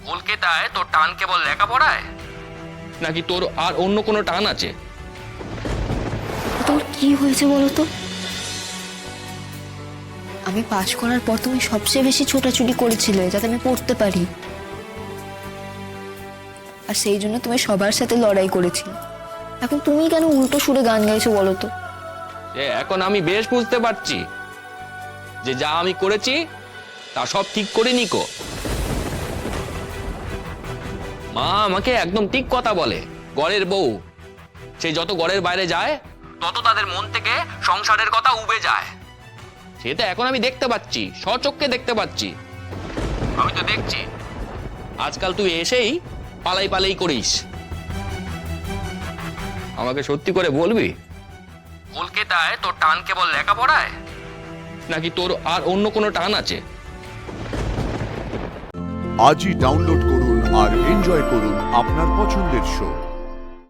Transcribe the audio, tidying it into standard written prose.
কলকাতায় তোর টান কেবল লেখাপড়ায়, নাকি তোর আর অন্য কোনো টান আছে? তোর কি হয়েছে বলো তো? আমি পাশ করার পর তুমি সবচেয়ে বেশি ছোটাছুটি করেছিলে যাতে আমি পড়তে পারি, আর সেই জন্য তুমি সবার সাথে লড়াই করেছিলে। এখন তুমি কেন উল্টো সুরে গান গাইছো বলো তো? এখন আমি বেশ বুঝতে পারছি যে যা আমি করেছি তা সব ঠিক করে নিকো। মা আমাকে একদম ঠিক কথা বলে, ঘরের বউ সে যত ঘরের বাইরে যায় তত তাদের মন থেকে সংসারের কথা উবে যায়। সেটা এখন আমি দেখতে পাচ্ছি, স্বচক্ষে দেখতে পাচ্ছি। আমি তো দেখছি আজকাল তুই এসেই পালাই পালাই করিস। আমাকে সত্যি করে বলবি, কলকাতায় তোর টান কেবল লেখাপড়ায়, নাকি তোর আর অন্য কোনো টান আছে? আজই ডাউনলোড করুন আর এনজয় করুন আপনার পছন্দের শো।